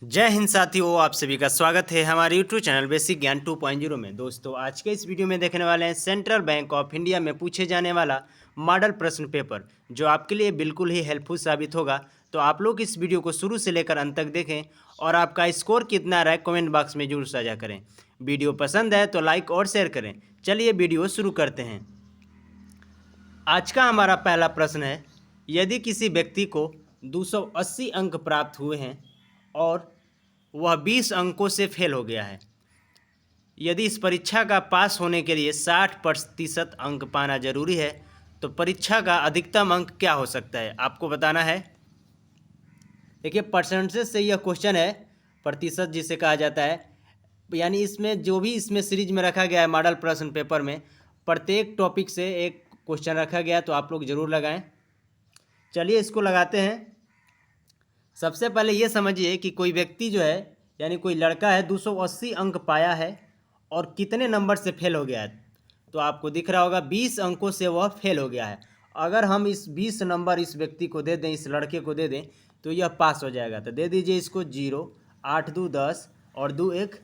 जय हिंद साथियों, आप सभी का स्वागत है हमारे यूट्यूब चैनल बेसिक ज्ञान 2.0 में। दोस्तों, आज के इस वीडियो में देखने वाले हैं सेंट्रल बैंक ऑफ इंडिया में पूछे जाने वाला मॉडल प्रश्न पेपर, जो आपके लिए बिल्कुल ही हेल्पफुल साबित होगा। तो आप लोग इस वीडियो को शुरू से लेकर अंत तक देखें और आपका स्कोर कितना रहा है कमेंट बॉक्स में जरूर साझा करें। वीडियो पसंद है तो लाइक और शेयर करें। चलिए वीडियो शुरू करते हैं। आज का हमारा पहला प्रश्न है, यदि किसी व्यक्ति को 280 अंक प्राप्त हुए हैं और वह 20 अंकों से फेल हो गया है, यदि इस परीक्षा का पास होने के लिए 60% अंक पाना जरूरी है, तो परीक्षा का अधिकतम अंक क्या हो सकता है, आपको बताना है। देखिए, परसेंटेज से यह क्वेश्चन है, प्रतिशत जिसे कहा जाता है, यानी इसमें जो भी इसमें सीरीज में रखा गया है मॉडल प्रश्न पेपर में, प्रत्येक टॉपिक से एक क्वेश्चन रखा गया है, तो आप लोग ज़रूर लगाएं। चलिए इसको लगाते हैं। सबसे पहले ये समझिए कि कोई व्यक्ति जो है, यानी कोई लड़का है, 280 अंक पाया है और कितने नंबर से फेल हो गया है। तो आपको दिख रहा होगा 20 अंकों से वह फेल हो गया है। अगर हम इस 20 नंबर इस व्यक्ति को दे दें, इस लड़के को दे दें, तो यह पास हो जाएगा। तो दे दीजिए इसको 0, 8 2 10 और 2 1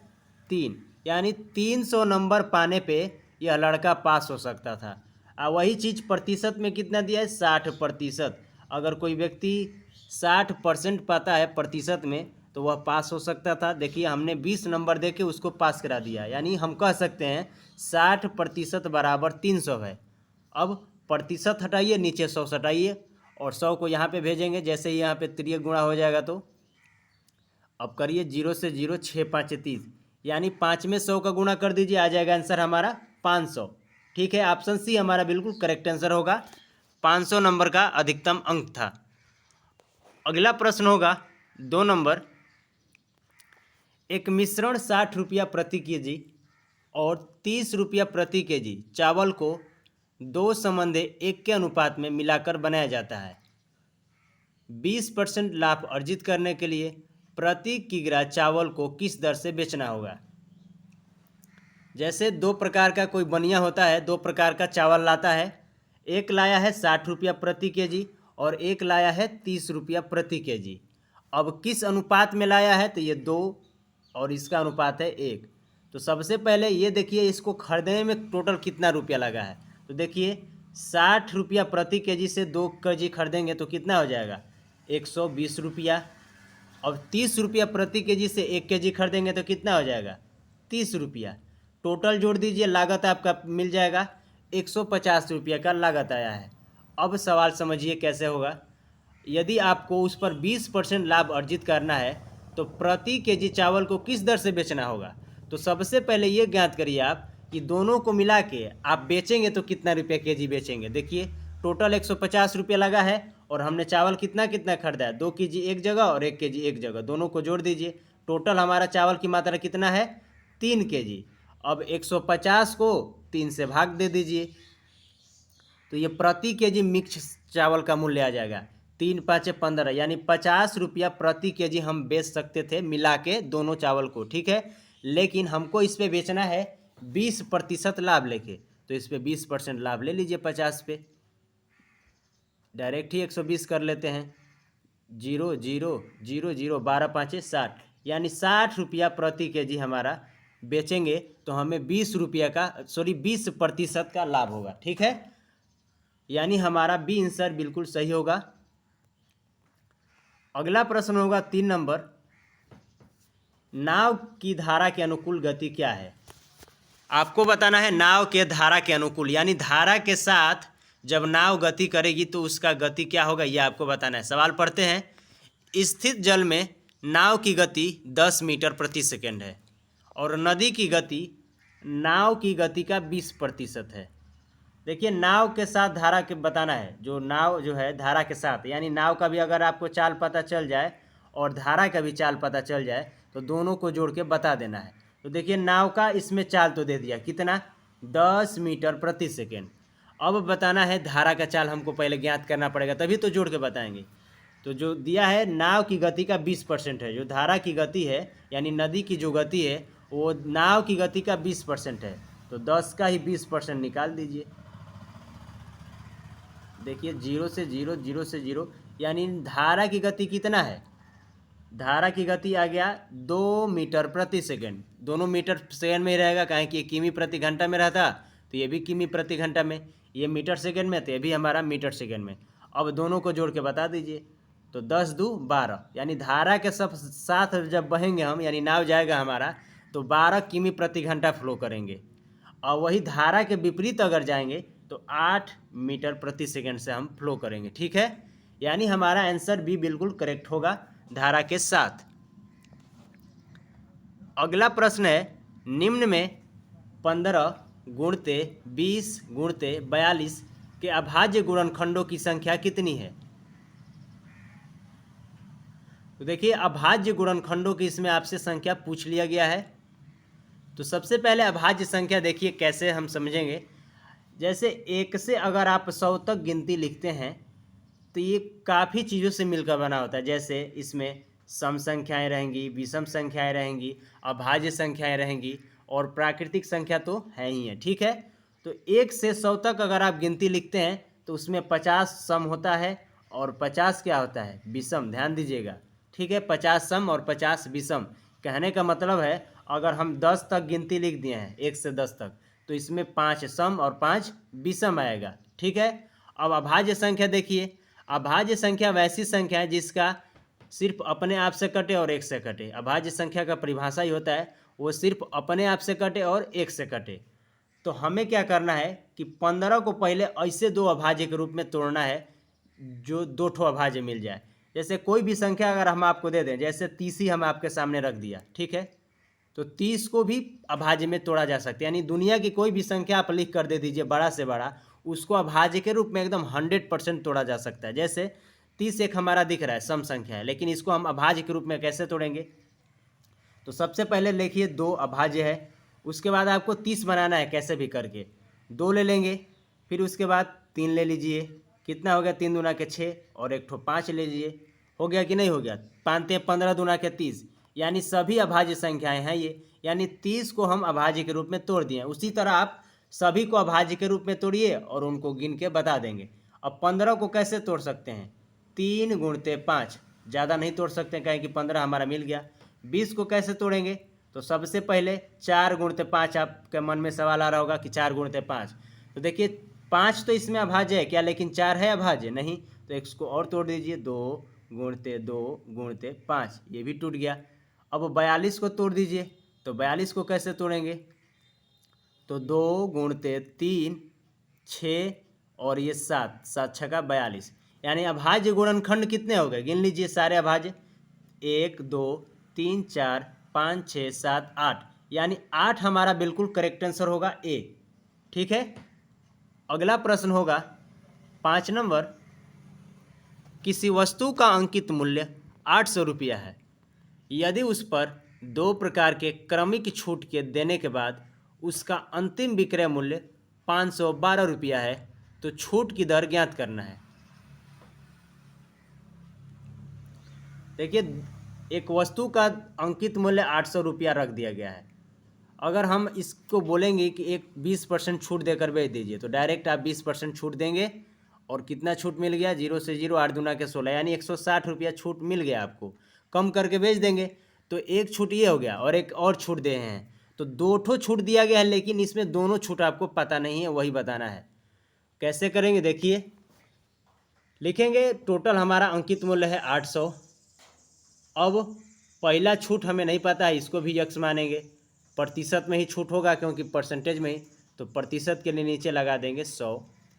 3, यानी 300 नंबर पाने पे यह लड़का पास हो सकता था। वही चीज़ प्रतिशत में कितना दिया है, 60%। अगर कोई व्यक्ति 60% पाता है प्रतिशत में, तो वह पास हो सकता था। देखिए, हमने 20 नंबर दे के उसको पास करा दिया, यानी हम कह सकते हैं 60% बराबर 300 है। अब प्रतिशत हटाइए, नीचे 100 हटाइए और 100 को यहाँ पे भेजेंगे। जैसे ही यहाँ पे त्रिय गुणा हो जाएगा, तो अब करिए 0 से 0, 6 5 30, यानी 5 में 100 का गुणा कर दीजिए, आ जाएगा आंसर हमारा 500। ठीक है, ऑप्शन सी हमारा बिल्कुल करेक्ट आंसर होगा। 500 नंबर का अधिकतम अंक था। अगला प्रश्न होगा 2 नंबर। एक मिश्रण 60 रुपया प्रति केजी और 30 रुपया प्रति केजी चावल को 2:1 के अनुपात में मिलाकर बनाया जाता है। 20% लाभ अर्जित करने के लिए प्रति किग्रा चावल को किस दर से बेचना होगा। जैसे दो प्रकार का कोई बनिया होता है, दो प्रकार का चावल लाता है। एक लाया है 60 रुपया प्रति केजी और एक लाया है 30 रुपया प्रति केजी। अब किस अनुपात में लाया है, तो ये 2 और इसका अनुपात है 1। तो सबसे पहले ये देखिए, इसको खरीदने में टोटल कितना रुपया लगा है। तो देखिए, 60 रुपया प्रति केजी से 2 केजी खरीदेंगे तो कितना हो जाएगा, 120 रुपया। अब 30 रुपया प्रति केजी से 1 केजी खरीदेंगे तो कितना हो जाएगा, 30 रुपया। टोटल जोड़ दीजिए, लागत आपका मिल जाएगा 150 रुपया का लागत आया है। अब सवाल समझिए कैसे होगा। यदि आपको उस पर 20% लाभ अर्जित करना है, तो प्रति केजी चावल को किस दर से बेचना होगा। तो सबसे पहले ये ज्ञात करिए आप कि दोनों को मिला के आप बेचेंगे तो कितना रुपया केजी बेचेंगे। देखिए, टोटल 150 रुपया लगा है और हमने चावल कितना कितना खरीदा है, 2 केजी एक जगह और 1 केजी एक जगह, दोनों को जोड़ दीजिए। टोटल हमारा चावल की मात्रा कितना है, 3 केजी। अब 150 को 3 से भाग दे दीजिए, तो ये प्रति केजी मिक्स चावल का मूल्य आ जाएगा 3 5 15, यानी 50 रुपया प्रति केजी हम बेच सकते थे मिला के दोनों चावल को। ठीक है, लेकिन हमको इस पे बेचना है 20% लाभ लेके, तो इस पे 20% लाभ ले लीजिए। 50 पे डायरेक्ट ही 120 कर लेते हैं। 0 0 0 0 12 5 60, यानी 60 रुपया प्रति केजी हमारा बेचेंगे तो हमें 20% का लाभ होगा। ठीक है, यानी हमारा बी आंसर बिल्कुल सही होगा। अगला प्रश्न होगा 3 नंबर। नाव की धारा के अनुकूल गति क्या है। आपको बताना है नाव के धारा के अनुकूल, यानी धारा के साथ जब नाव गति करेगी तो उसका गति क्या होगा, यह आपको बताना है। सवाल पढ़ते हैं। स्थिर जल में नाव की गति 10 मीटर प्रति सेकेंड है और नदी की गति नाव की गति का 20% है। देखिए, नाव के साथ धारा के बताना है। जो नाव जो है धारा के साथ, यानी नाव का भी अगर आपको चाल पता चल जाए और धारा का भी चाल पता चल जाए, तो दोनों को जोड़ के बता देना है। तो देखिए, नाव का इसमें चाल तो दे दिया, कितना, 10 मीटर प्रति सेकेंड। अब बताना है धारा का चाल, हमको पहले ज्ञात करना पड़ेगा, तभी तो जोड़ के बताएंगे। तो जो दिया है नाव की गति का 20% है, जो धारा की गति है यानी नदी की जो गति है वो नाव की गति का 20% है, तो 10 का ही 20% निकाल दीजिए। देखिए, 0 से 0, 0 से 0, यानी धारा की गति कितना है, धारा की गति आ गया 2 मीटर प्रति सेकंड, दोनों मीटर सेकंड में ही रहेगा, काहे कि ये किमी प्रति घंटा में रहता तो ये भी किमी प्रति घंटा में, ये मीटर सेकंड में तो ये भी हमारा मीटर सेकंड में। अब दोनों को जोड़ के बता दीजिए, तो 10 दूँ 12, यानी धारा के सब साथ जब बहेंगे हम, यानी नाव जाएगा हमारा, तो 12 किमी प्रति घंटा फ्लो करेंगे। और वही धारा के विपरीत अगर जाएंगे तो 8 मीटर प्रति सेकंड से हम फ्लो करेंगे। ठीक है, यानी हमारा आंसर भी बिल्कुल करेक्ट होगा धारा के साथ। अगला प्रश्न है, निम्न में 15 गुणते 20 गुणते 42 के अभाज्य गुणनखंडों की संख्या कितनी है? तो देखिए, अभाज्य गुणनखंडों की इसमें आपसे संख्या पूछ लिया गया है। तो सबसे पहले अभाज्य संख्या देखिए कैसे हम समझेंगे। जैसे 1 से अगर आप 100 तक गिनती लिखते हैं तो ये काफ़ी चीज़ों से मिलकर बना होता है। जैसे इसमें सम संख्याएं रहेंगी, विषम संख्याएं रहेंगी, अभाज्य संख्याएं रहेंगी और प्राकृतिक संख्या तो है ही है। ठीक है, तो 1 से 100 तक अगर आप गिनती लिखते हैं तो उसमें 50 सम होता है और 50 क्या होता है? विषम। ध्यान दीजिएगा, ठीक है, 50 सम और 50 विषम। कहने का मतलब है अगर हम 10 तक गिनती लिख दिए हैं 1 से 10 तक, तो इसमें 5 सम और 5 विषम आएगा। ठीक है, अब अभाज्य संख्या देखिए, अभाज्य संख्या वैसी संख्या है जिसका सिर्फ अपने आप से कटे और एक से कटे। अभाज्य संख्या का परिभाषा ही होता है वो सिर्फ अपने आप से कटे और एक से कटे। तो हमें क्या करना है कि 15 को पहले ऐसे दो अभाज्य के रूप में तोड़ना है जो दो ठो अभाज्य मिल जाए। जैसे कोई भी संख्या अगर हम आपको दे दें, जैसे 30 ही हम आपके सामने रख दिया, ठीक है, तो 30 को भी अभाज्य में तोड़ा जा सकता है। यानी दुनिया की कोई भी संख्या आप लिख कर दे दीजिए बड़ा से बड़ा, उसको अभाज्य के रूप में एकदम 100% तोड़ा जा सकता है। जैसे 30 एक हमारा दिख रहा है सम संख्या है, लेकिन इसको हम अभाज्य के रूप में कैसे तोड़ेंगे? तो सबसे पहले लिखिए 2 अभाज्य है, उसके बाद आपको 30 बनाना है कैसे भी करके। 2 ले लेंगे, फिर उसके बाद 3 ले लीजिए, कितना हो गया? 3 दूना के 6 और एक ठो 5 ले लीजिए। हो गया कि नहीं हो गया? 5 15 दूना के 30, यानी सभी अभाज्य संख्याएं हैं ये, यानी 30 को हम अभाज्य के रूप में तोड़ दिए। उसी तरह आप सभी को अभाज्य के रूप में तोड़िए और उनको गिन के बता देंगे। अब 15 को कैसे तोड़ सकते हैं? 3 गुणते 5, ज़्यादा नहीं तोड़ सकते कहें कि 15 हमारा मिल गया। 20 को कैसे तोड़ेंगे? तो सबसे पहले 4 गुणते 5, आपके मन में सवाल आ रहा होगा कि 4 गुणते 5। तो देखिए 5 तो इसमें अभाज्य है क्या, लेकिन 4 है अभाज्य नहीं, तो इसको और तोड़ दीजिए। 2 गुणते 2 गुणते 5, ये भी टूट गया। अब 42 को तोड़ दीजिए, तो 42 को कैसे तोड़ेंगे? तो 2 गुणते 3 6 और ये 7, 7 छका 42, यानी अभाज्य गुणनखंड कितने हो गए? गिन लीजिए सारे अभाज्य, 1 2 3 4 5 6 7 8, यानी 8 हमारा बिल्कुल करेक्ट आंसर होगा ए। ठीक है, अगला प्रश्न होगा 5 नंबर, किसी वस्तु का अंकित मूल्य 800 रुपया है, यदि उस पर 2 प्रकार के क्रमिक छूट के देने के बाद उसका अंतिम विक्रय मूल्य 512 रुपया है, तो छूट की दर ज्ञात करना है। देखिए, एक वस्तु का अंकित मूल्य 800 रुपया रख दिया गया है। अगर हम इसको बोलेंगे कि एक 20% छूट देकर बेच दीजिए, तो डायरेक्ट आप 20% छूट देंगे और कितना छूट मिल गया? 0 से 0 8 दूना के 16, यानी 160 रुपया छूट मिल गया आपको। कम करके बेच देंगे तो एक छूट ये हो गया और एक और छूट दे हैं, तो 2 ठो छूट दिया गया है, लेकिन इसमें दोनों छूट आपको पता नहीं है, वही बताना है। कैसे करेंगे? देखिए, लिखेंगे टोटल हमारा अंकित मूल्य है 800। अब पहला छूट हमें नहीं पता है, इसको भी यक्स मानेंगे, प्रतिशत में ही छूट होगा क्योंकि परसेंटेज में ही, तो प्रतिशत के लिए नीचे लगा देंगे 100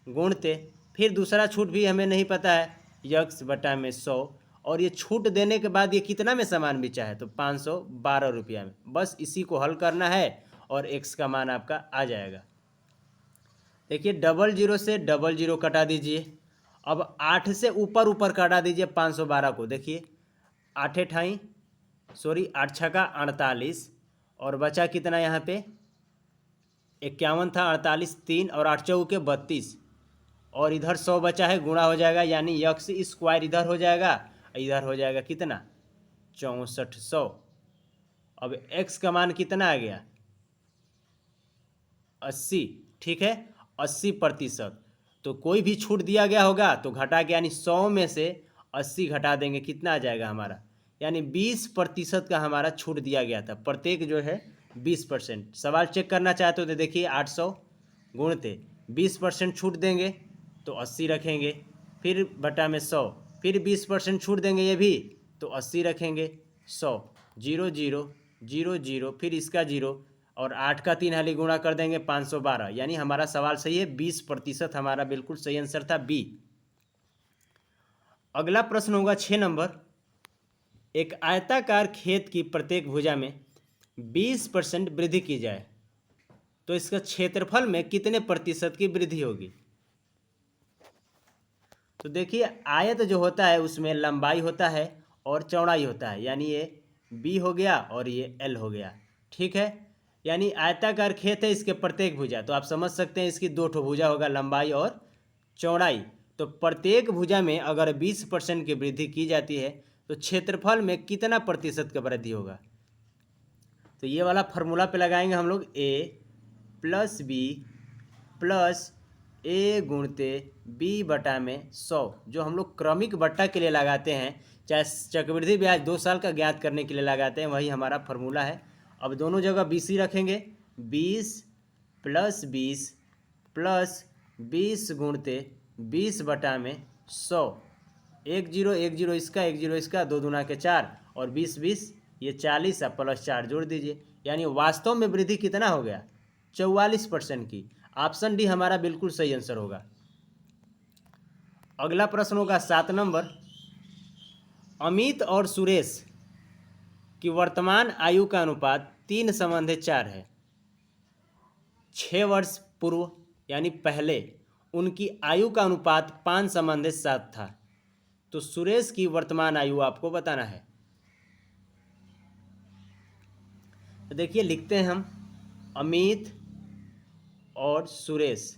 गुणते, फिर दूसरा छूट भी हमें नहीं पता है, यक्स बटा में 100, और ये छूट देने के बाद ये कितना में सामान बेचा है? तो 512 रुपया में। बस इसी को हल करना है और एक्स का मान आपका आ जाएगा। देखिए, 00 से 00 कटा दीजिए। अब 8 से ऊपर ऊपर कटा दीजिए 512 को। देखिए 8 8 छका 48 और बचा कितना यहाँ पे? 51 था, 48 3 और 8 चौके 32, और इधर 100 बचा है, गुणा हो जाएगा, यानी यक्स स्क्वायर इधर हो जाएगा, इधर हो जाएगा कितना? 6400। अब एक्स का मान कितना आ गया? 80। ठीक है, 80%। तो कोई भी छूट दिया गया होगा तो घटा के, यानी 100 में से 80 घटा देंगे, कितना आ जाएगा हमारा? यानी 20% का हमारा छूट दिया गया था, प्रत्येक जो है 20%। सवाल चेक करना चाहते हो तो देखिए 800 गुणते 20% छूट देंगे तो 80 रखेंगे, फिर बटा में 100, फिर 20% छूट देंगे ये भी तो 80 रखेंगे, 100 0 0 0 0, फिर इसका 0 और 8 का 3 हाली गुणा कर देंगे 512। यानी हमारा सवाल सही है, 20% हमारा बिल्कुल सही आंसर था बी। अगला प्रश्न होगा 6 नंबर। एक आयताकार खेत की प्रत्येक भुजा में 20% वृद्धि की जाए तो इसका क्षेत्रफल में कितने प्रतिशत की वृद्धि होगी। तो देखिए आयत जो होता है उसमें लंबाई होता है और चौड़ाई होता है, यानी ये बी हो गया और ये एल हो गया, ठीक है। यानी आयताकार खेत है, इसके प्रत्येक भुजा, तो आप समझ सकते हैं इसकी दो ठो भुजा होगा, लंबाई और चौड़ाई। तो प्रत्येक भुजा में अगर 20% की वृद्धि की जाती है तो क्षेत्रफल में कितना प्रतिशत का वृद्धि होगा। तो ये वाला फार्मूला पे लगाएंगे हम लोग, ए प्लस बी प्लस ए गुणते बी बटा में 100, जो हम लोग क्रमिक बट्टा के लिए लगाते हैं, चाहे चक्रवृद्धि ब्याज 2 साल का ज्ञात करने के लिए लगाते हैं, वही हमारा फार्मूला है। अब दोनों जगह 20 ही रखेंगे, 20 प्लस 20 प्लस 20 गुणते 20 बटा में 100, 1 0 1 0 इसका 1 0 इसका, 2 दूना के 4 और 20 20 ये 40 और प्लस 4 जोड़ दीजिए, यानी वास्तव में वृद्धि कितना हो गया, 44% की। ऑप्शन डी हमारा बिल्कुल सही आंसर होगा। अगला प्रश्न होगा 7 नंबर। अमित और सुरेश की वर्तमान आयु का अनुपात 3:4 है। 6 वर्ष पूर्व यानी पहले उनकी आयु का अनुपात 5:7 था। तो सुरेश की वर्तमान आयु आपको बताना है। तो देखिए लिखते हैं हम, अमित और सुरेश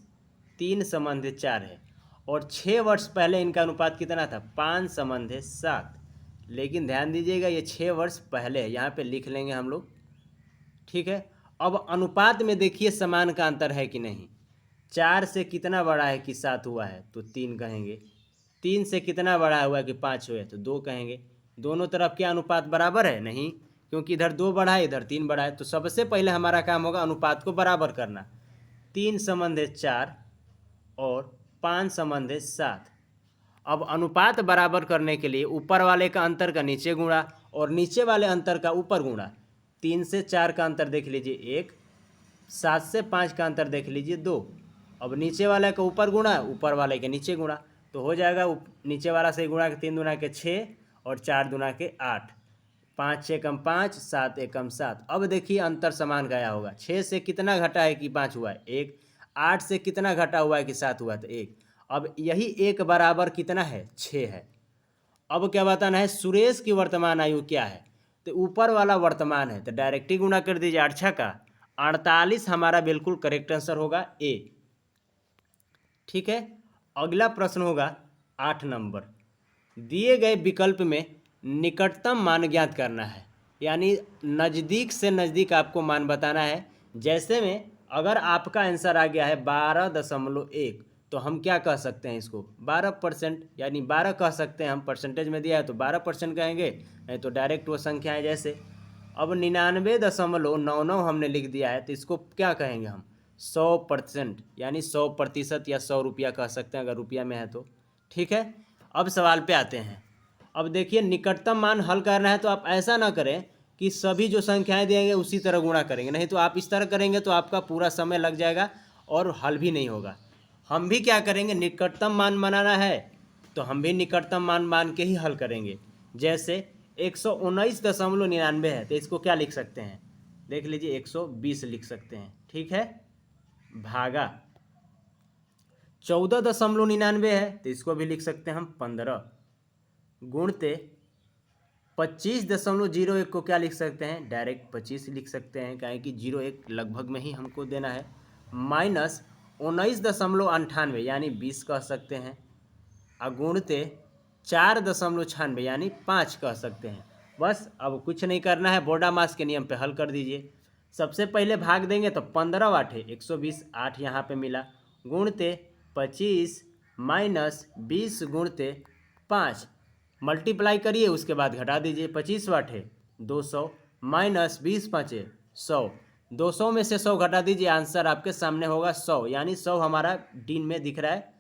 3:4 है और 6 वर्ष पहले इनका अनुपात कितना था, 5:7। लेकिन ध्यान दीजिएगा ये 6 वर्ष पहले है, यहाँ पे लिख लेंगे हम लोग, ठीक है। अब अनुपात में देखिए समान का अंतर है कि नहीं। 4 से कितना बड़ा है कि 7 हुआ है तो 3 कहेंगे, 3 से कितना बड़ा हुआ है कि 5 हुआ है तो 2 कहेंगे। दोनों तरफ क्या अनुपात बराबर है, नहीं, क्योंकि इधर 2 बड़ा है इधर 3 बड़ा है। तो सबसे पहले हमारा काम होगा अनुपात को बराबर करना, 3:4 और 5:7। अब अनुपात बराबर करने के लिए ऊपर वाले का अंतर का नीचे गुणा और नीचे वाले अंतर का ऊपर गुणा। 3 से 4 का अंतर देख लीजिए 1, 7 से 5 का अंतर देख लीजिए 2। अब नीचे वाले का ऊपर गुणा, ऊपर वाले के नीचे गुणा, तो हो जाएगा नीचे वाला से गुणा के 3 दूना के 6 और 4 दूना के 8, 5 6 कम 5, 7 1 कम 7। अब देखिए अंतर समान गया होगा, 6 से कितना घटा है कि 5 हुआ है 1, 8 से कितना घटा हुआ है कि 7 हुआ तो 1। अब यही 1 बराबर कितना है, 6 है। अब क्या बताना है, सुरेश की वर्तमान आयु क्या है। तो ऊपर वाला वर्तमान है तो डायरेक्ट ही गुणा कर दीजिए, 8 का 48 हमारा बिल्कुल करेक्ट आंसर होगा ए, ठीक है। अगला प्रश्न होगा 8 नंबर। दिए गए विकल्प में निकटतम मान ज्ञात करना है, यानी नज़दीक से नज़दीक आपको मान बताना है। जैसे में अगर आपका आंसर आ गया है 12.1 तो हम क्या कह सकते हैं इसको 12%, यानी 12 कह सकते हैं हम, परसेंटेज में दिया है तो 12% कहेंगे, नहीं तो डायरेक्ट वो संख्या है। जैसे अब 99.99 हमने लिख दिया है तो इसको क्या कहेंगे हम 100%, यानी 100% या 100 रुपया कह सकते हैं अगर रुपया में है तो, ठीक है। अब सवाल पे आते हैं। अब देखिए निकटतम मान हल करना है तो आप ऐसा ना करें कि सभी जो संख्याएं देंगे उसी तरह गुणा करेंगे, नहीं तो आप इस तरह करेंगे तो आपका पूरा समय लग जाएगा और हल भी नहीं होगा। हम भी क्या करेंगे, निकटतम मान बनाना है तो हम भी निकटतम मान मान के ही हल करेंगे। जैसे 119.99 है तो इसको क्या लिख सकते हैं, देख लीजिए 120 लिख सकते हैं, ठीक है, भागा 14.99 है तो इसको भी लिख सकते हैं हम 15, गुणते 25.01 को क्या लिख सकते हैं, डायरेक्ट 25 लिख सकते हैं, काहे कि 01 लगभग में ही हमको देना है, माइनस 19.98 यानी 20 कह सकते हैं, गुणते 4.96 यानी 5 कह सकते हैं। बस अब कुछ नहीं करना है, बोर्डामास के नियम पे हल कर दीजिए। सबसे पहले भाग देंगे तो 15 8 120, 8 यहाँ पे मिला, गुणते 25 माइनस 20 गुणते 5, मल्टीप्लाई करिए, उसके बाद घटा दीजिए। 25 वाट है 200 माइनस 20 पाँचे 100, 200 में से 100 घटा दीजिए, आंसर आपके सामने होगा 100, यानी 100 हमारा डी में दिख रहा है।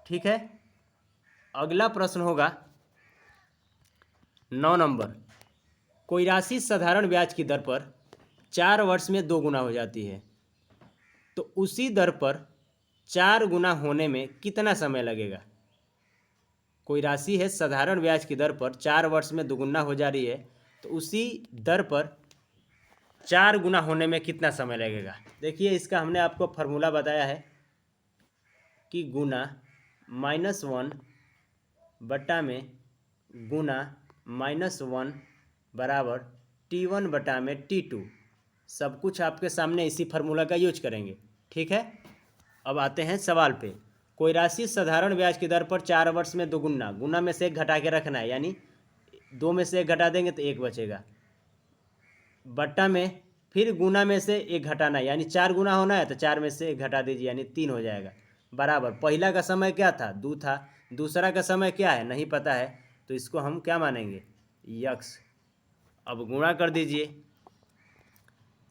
ठीक है, अगला प्रश्न होगा 9 नंबर। कोई राशि साधारण ब्याज की दर पर 4 वर्ष में 2 गुना हो जाती है, तो उसी दर पर 4 गुना होने में कितना समय लगेगा। कोई राशि है साधारण ब्याज की दर पर 4 वर्ष में दोगुना हो जा रही है, तो उसी दर पर 4 गुना होने में कितना समय लगेगा। देखिए, इसका हमने आपको फार्मूला बताया है कि गुना -1 बटा में गुना -1 बराबर T1 बटा में T2। सब कुछ आपके सामने इसी फार्मूला का यूज करेंगे। ठीक है, अब आते हैं सवाल पे। कोई राशि साधारण ब्याज की दर पर 4 वर्ष में दोगुना, गुना में से 1 घटा के रखना है, यानी 2 में से 1 घटा देंगे तो 1 बचेगा, बट्टा में फिर गुना में से 1 घटाना है, यानी 4 गुना होना है तो 4 में से 1 घटा दीजिए, यानी 3 हो जाएगा, बराबर पहला का समय क्या था 2 था, दूसरा का समय क्या है नहीं पता है, तो इसको हम क्या मानेंगे यक्स। अब गुणा कर दीजिए,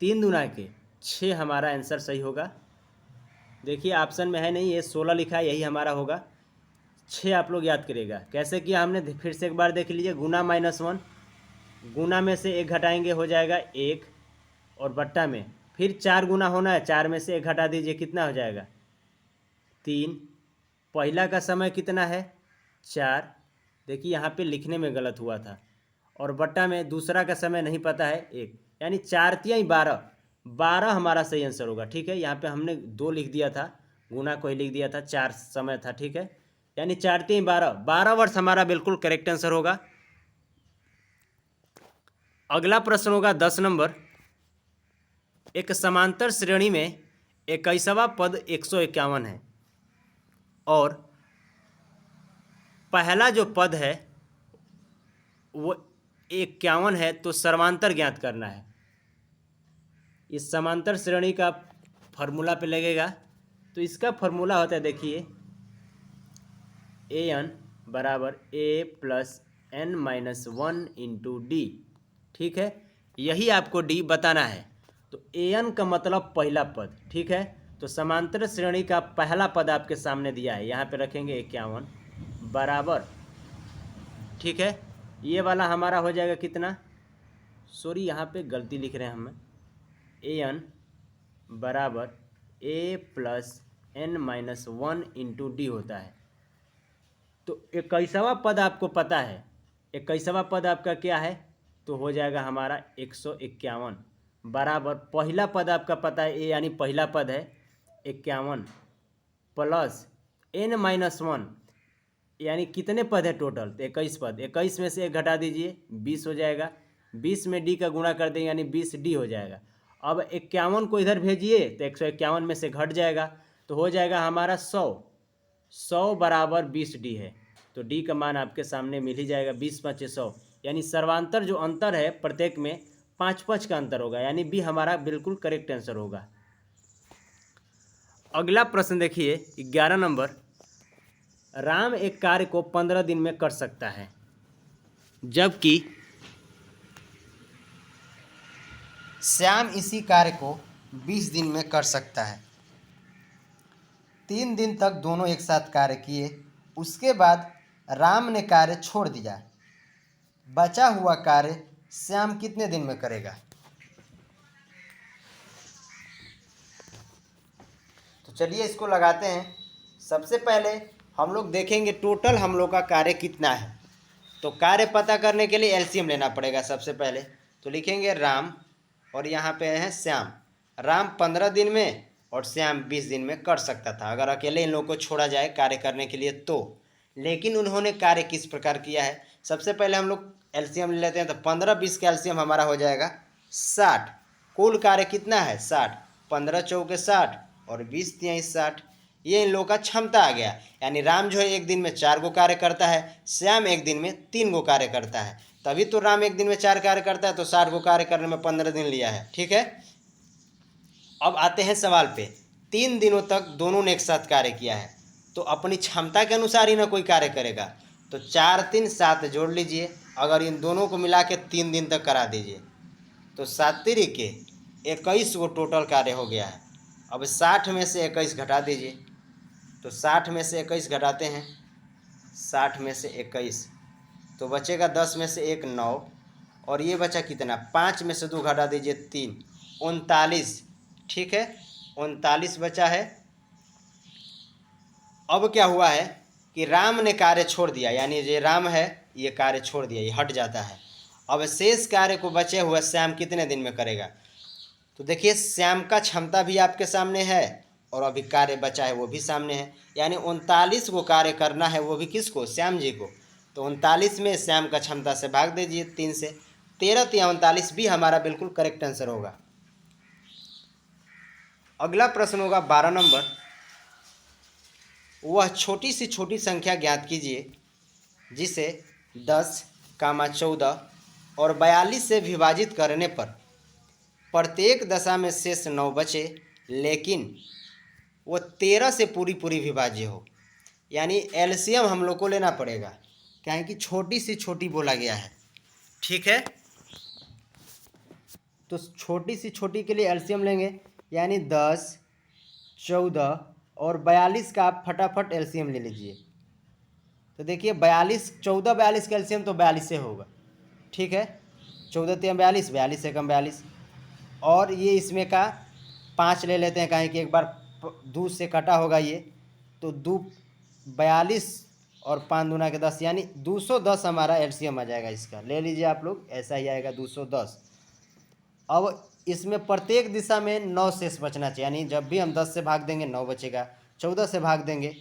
3 दूना के 6 हमारा आंसर सही होगा। देखिए ऑप्शन में है नहीं, ये 16 लिखा है, यही हमारा होगा। 6 आप लोग याद करिएगा। कैसे किया हमने, फिर से एक बार देख लीजिए। गुना -1, गुना में से 1 घटाएंगे हो जाएगा 1, और बट्टा में फिर 4 गुना होना है, 4 में से 1 घटा दीजिए, कितना हो जाएगा 3। पहला का समय कितना है 4, देखिए यहाँ पे लिखने में गलत हुआ था, और बट्टा में दूसरा का समय नहीं पता है 1, यानी 4 तिहाई 12, 12 हमारा सही आंसर होगा। ठीक है, यहाँ पे हमने 2 लिख दिया था, गुना को ही लिख दिया था, 4 समय था। ठीक है, यानी 4 तिहाई 12, 12 वर्ष हमारा बिल्कुल करेक्ट आंसर होगा। अगला प्रश्न होगा 10 नंबर। एक समांतर श्रेणी में 21वां पद 151 है, और पहला जो पद है वो 51 है, तो सर्वांतर ज्ञात करना है। इस समांतर श्रेणी का फार्मूला पे लगेगा, तो इसका फार्मूला होता है, देखिए an बराबर a plus n-1 into D. ठीक है, यही आपको डी बताना है। तो an का मतलब पहला पद। ठीक है, तो समांतर श्रेणी का पहला पद आपके सामने दिया है, यहाँ पे रखेंगे 51 बराबर। ठीक है, ये वाला हमारा हो जाएगा कितना, सॉरी यहाँ पे गलती लिख रहे हैं हम, an बराबर a plus n-1 into D होता है। तो 21वां पद आपको पता है, 21वां पद आपका क्या है, तो हो जाएगा हमारा 151 बराबर पहला पद आपका पता है ए, यानी पहला पद है 51 प्लस n-1, यानी कितने पद है टोटल, तो 21 पद, 21 में से 1 घटा दीजिए 20 हो जाएगा, 20 में डी का गुणा कर देंगे, यानी 20 डी हो जाएगा। अब 51 को इधर भेजिए तो 151 में से घट जाएगा, तो हो जाएगा हमारा 100 बराबर 20 डी है, तो डी का मान आपके सामने मिल ही जाएगा, 20 × 100, यानी सर्वांतर जो अंतर है प्रत्येक में 5-5 का अंतर होगा, यानी बी हमारा बिल्कुल करेक्ट आंसर होगा। अगला प्रश्न देखिए 11 नंबर। राम एक कार्य को 15 दिन में कर सकता है, जबकि श्याम इसी कार्य को 20 दिन में कर सकता है। 3 दिन तक दोनों एक साथ कार्य किए, उसके बाद राम ने कार्य छोड़ दिया, बचा हुआ कार्य श्याम कितने दिन में करेगा। तो चलिए इसको लगाते हैं। सबसे पहले हम लोग देखेंगे टोटल हम लोग का कार्य कितना है, तो कार्य पता करने के लिए एलसीएम लेना पड़ेगा सबसे पहले। तो लिखेंगे राम, और यहाँ पे है श्याम। राम 15 दिन में और श्याम 20 दिन में कर सकता था, अगर अकेले इन लोगों को छोड़ा जाए कार्य करने के लिए तो। लेकिन उन्होंने कार्य किस प्रकार किया है, सबसे पहले हम लोग एलसीएम ले लेते हैं। तो 15-20 का एलसीएम हमारा हो जाएगा 60। कुल कार्य कितना है 60, 15 चौके 60 और 20 तिहाई 60, ये इन लोगों का क्षमता आ गया। यानी राम जो है एक दिन में 4 गो कार्य करता है, श्याम एक दिन में 3 गो कार्य करता है, तभी तो राम एक दिन में 4 कार्य करता है, तो 60 गो कार्य करने में 15 दिन लिया है। ठीक है, अब आते हैं सवाल पे। 3 दिनों तक दोनों ने एक साथ कार्य किया है, तो अपनी क्षमता के अनुसार ही ना कोई कार्य करेगा। तो 4 3 7 जोड़ लीजिए, अगर इन दोनों को मिला के 3 दिन तक करा दीजिए तो 7 तिरिके 21 वो टोटल कार्य हो गया है। अब 60 में से 21 घटा दीजिए, तो 60 में से 21 घटाते हैं, 60 में से 21 तो बचेगा 10 में से 1 9, और ये बचा कितना, 5 में से 2 घटा दीजिए 3, 39। ठीक है, 39 बचा है। अब क्या हुआ है कि राम ने कार्य छोड़ दिया, यानी ये राम है ये कार्य छोड़ दिया, ये हट जाता है। अब शेष कार्य को बचे हुए श्याम कितने दिन में करेगा, तो देखिए श्याम का क्षमता भी आपके सामने है और अभी कार्य बचा है वो भी सामने है, यानी 39 को कार्य करना है, वो भी किसको, श्याम जी को। तो 39 में श्याम का क्षमता से भाग दीजिए 3 से, 13 या 39 भी हमारा बिल्कुल करेक्ट आंसर होगा। अगला प्रश्न होगा 12 नंबर। वह छोटी से छोटी संख्या ज्ञात कीजिए जिसे 10, 14 और 42 से विभाजित करने पर प्रत्येक दशा में शेष 9 बचे, लेकिन वो 13 से पूरी विभाज्य हो। यानी एलसीएम हम लोग को लेना पड़ेगा, क्या है कि छोटी से छोटी बोला गया है। ठीक है, तो छोटी से छोटी के लिए एलसीएम लेंगे, यानी 10, 14 और 42 का आप फटाफट एलसीएम ले लीजिए। तो देखिए 42, 14 42 का एलसीएम तो 42 से होगा। ठीक है, 14 3 42, 42 से कम 42, और ये इसमें का 5 ले लेते हैं, कहें कि एक बार 2 से कटा होगा ये, तो 2 42 और 5 दूना के 10, यानी 210 हमारा एलसीएम आ जाएगा। इसका ले लीजिए आप लोग, ऐसा ही आएगा 210। अब इसमें प्रत्येक दिशा में 9 शेष बचना चाहिए, यानी जब भी हम 10 से भाग देंगे 9 बचेगा, 14 से भाग देंगे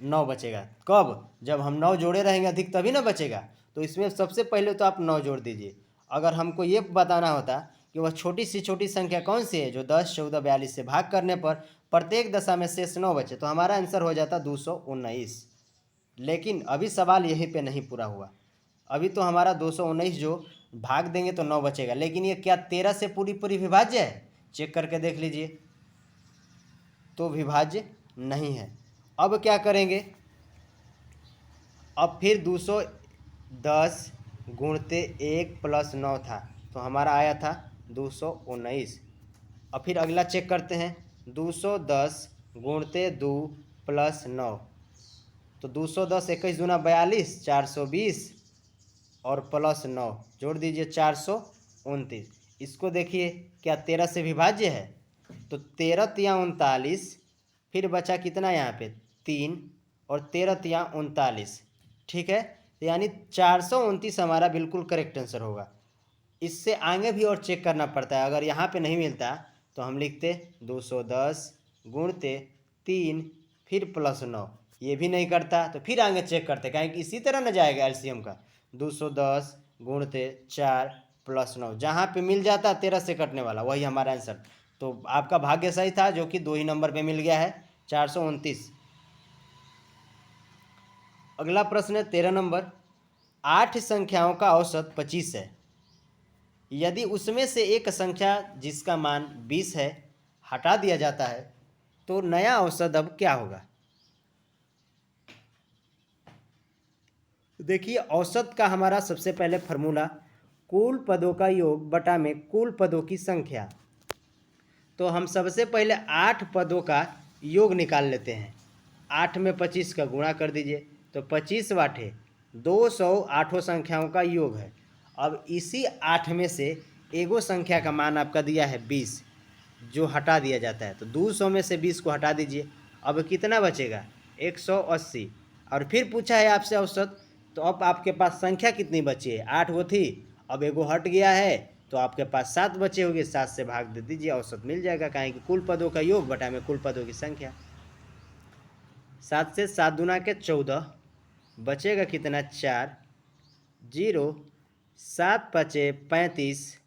9 बचेगा। कब, जब हम 9 जोड़े रहेंगे अधिक तभी ना बचेगा। तो इसमें सबसे पहले तो आप 9 जोड़ दीजिए। अगर हमको ये बताना होता कि वह छोटी से छोटी संख्या कौन सी है जो 10, 14, 42 से भाग करने पर प्रत्येक दशा में शेष 9 बचे, तो हमारा आंसर हो जाता 219। लेकिन अभी सवाल यहीं पे नहीं पूरा हुआ। अभी तो हमारा 219 जो भाग देंगे तो 9 बचेगा, लेकिन ये क्या 13 से पूरी विभाज्य है, चेक करके देख लीजिए, तो विभाज्य नहीं है। अब क्या करेंगे, अब फिर 210 गुणते 1 + 9 था, तो हमारा आया था 219। अब फिर अगला चेक करते हैं, 210 गुणते 2 + 9, तो 210 21 दूना 42, 420 और +9 जोड़ दीजिए 429। इसको देखिए क्या 13 से विभाज्य है, तो 13 तिया 39, फिर बचा कितना यहाँ पे 3, और 13 तिया 39। ठीक है, तो यानी 429 हमारा बिल्कुल करेक्ट आंसर होगा। इससे आगे भी और चेक करना पड़ता है, अगर यहाँ पे नहीं मिलता तो हम लिखते 210 गुणते 3 फिर +9, ये भी नहीं करता तो फिर आगे चेक करते, कहें कि इसी तरह न जाएगा एलसीएम का, 210 गुणते 4 + 9, जहाँ पे मिल जाता 13 से कटने वाला वही हमारा आंसर। तो आपका भाग्य सही था, जो कि 2 ही नंबर पे मिल गया है, 429। अगला प्रश्न है 13 नंबर। 8 संख्याओं का औसत 25 है, यदि उसमें से एक संख्या जिसका मान 20 है हटा दिया जाता है तो नया औसत अब क्या होगा। देखिए औसत का हमारा सबसे पहले फार्मूला कुल पदों का योग बटा में कुल पदों की संख्या। तो हम सबसे पहले 8 पदों का योग निकाल लेते हैं। 8 में 25 का गुणा कर दीजिए, तो 25 वाठे 208 संख्याओं का योग है। अब इसी 8 में से एगो संख्या का मान आपका दिया है 20, जो हटा दिया जाता है, तो 200 में से 20 को हटा दीजिए, अब कितना बचेगा 180। और फिर पूछा है आपसे औसत, तो अब आपके पास संख्या कितनी बची है, 8 वो थी, अब एगो हट गया है, तो आपके पास 7 बचे होंगे, 7 से भाग दे दीजिए, औसत मिल जाएगा, कहें कि कुल पदों का योग बटा में कुल पदों की संख्या। 7 से 7 दूना के 14, बचेगा कितना 4, 0, 7 पचे 35,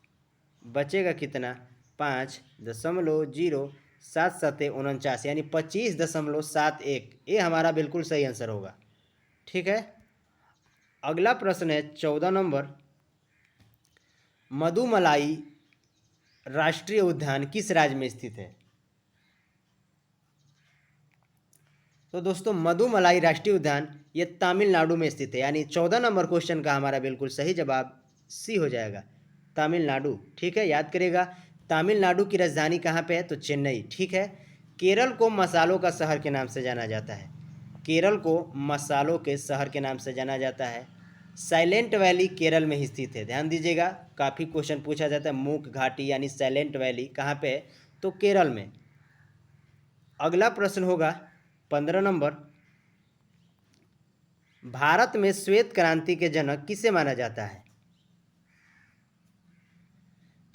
बचेगा कितना 5.0, 7 सते 49, यानी 25.71। ये हमारा बिल्कुल सही आंसर होगा। ठीक है, अगला प्रश्न है 14 नंबर। मधुमलाई राष्ट्रीय उद्यान किस राज्य में स्थित है। तो दोस्तों मधुमलाई राष्ट्रीय उद्यान ये तमिलनाडु में स्थित है, यानी 14 नंबर क्वेश्चन का हमारा बिल्कुल सही जवाब सी हो जाएगा, तमिलनाडु। ठीक है, याद करिएगा। तमिलनाडु की राजधानी कहाँ पे है? तो चेन्नई। ठीक है। केरल को मसालों का शहर के नाम से जाना जाता है। केरल को मसालों के शहर के नाम से जाना जाता है। साइलेंट वैली केरल में ही स्थित है, ध्यान दीजिएगा। काफ़ी क्वेश्चन पूछा जाता है, मूक घाटी यानी साइलेंट वैली कहाँ पे है? तो केरल में। अगला प्रश्न होगा 15 नंबर, भारत में श्वेत क्रांति के जनक किसे माना जाता है?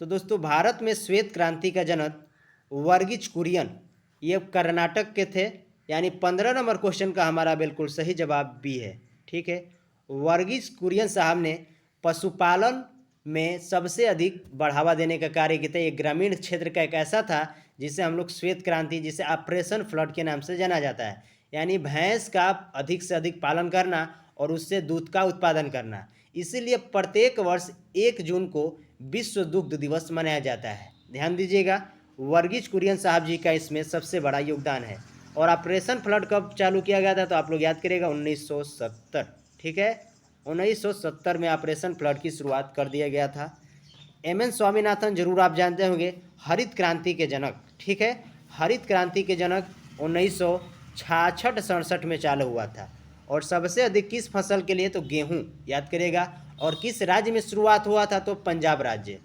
तो दोस्तों भारत में श्वेत क्रांति का जनक वर्गीज कुरियन, ये कर्नाटक के थे, यानी 15 नंबर क्वेश्चन का हमारा बिल्कुल सही जवाब बी है। ठीक है, वर्गीज कुरियन साहब ने पशुपालन में सबसे अधिक बढ़ावा देने का कार्य किया था। ये ग्रामीण क्षेत्र का एक ऐसा था जिसे हम लोग श्वेत क्रांति, जिसे ऑपरेशन फ्लड के नाम से जाना जाता है, यानी भैंस का अधिक से अधिक पालन करना और उससे दूध का उत्पादन करना। इसीलिए प्रत्येक वर्ष 1 जून को विश्व दुग्ध दिवस मनाया जाता है। ध्यान दीजिएगा, वर्गीज कुरियन साहब जी का इसमें सबसे बड़ा योगदान है। और ऑपरेशन फ्लड कब चालू किया गया था? तो आप लोग याद करिएगा 1970। ठीक है, 1970 में ऑपरेशन फ्लड की शुरुआत कर दिया गया था। एम.एन. स्वामीनाथन जरूर आप जानते होंगे, हरित क्रांति के जनक। ठीक है, हरित क्रांति के जनक 1966-67 में चालू हुआ था। और सबसे अधिक किस फसल के लिए? तो गेहूं, याद करिएगा। और किस राज्य में शुरुआत हुआ था? तो पंजाब राज्य।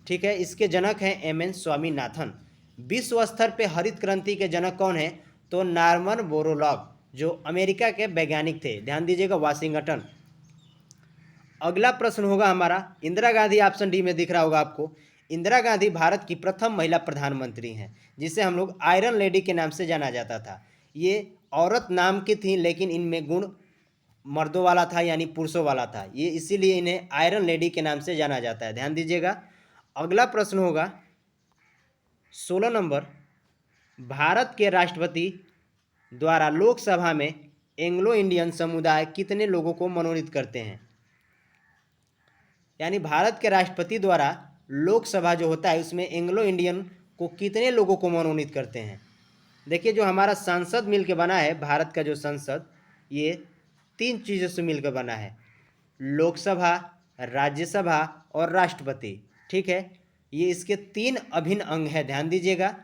ठीक है, इसके जनक हैं एम.एन. स्वामीनाथन। विश्व स्तर पे हरित क्रांति के जनक कौन है? तो नॉर्मन बोरलॉग, जो अमेरिका के वैज्ञानिक थे, ध्यान दीजिएगा, वाशिंगटन। अगला प्रश्न होगा हमारा, इंदिरा गांधी, ऑप्शन डी में दिख रहा होगा आपको। इंदिरा गांधी भारत की प्रथम महिला प्रधानमंत्री हैं, जिसे हम लोग आयरन लेडी के नाम से जाना जाता था। ये औरत नाम की थी, लेकिन इनमें गुण मर्दों वाला था, यानी पुरुषों वाला था। ये इसीलिए इन्हें आयरन लेडी के नाम से जाना जाता है, ध्यान दीजिएगा। अगला प्रश्न होगा 16 नंबर, भारत के राष्ट्रपति द्वारा लोकसभा में एंग्लो इंडियन समुदाय कितने लोगों को मनोनीत करते हैं? यानी भारत के राष्ट्रपति द्वारा लोकसभा जो होता है उसमें एंग्लो इंडियन को कितने लोगों को मनोनीत करते हैं? देखिए, जो हमारा संसद मिलकर बना है, भारत का जो संसद, ये 3 चीज़ों से मिलकर बना है, लोकसभा, राज्यसभा और राष्ट्रपति। ठीक है, ये इसके 3 अभिन्न अंग हैं, ध्यान दीजिएगा।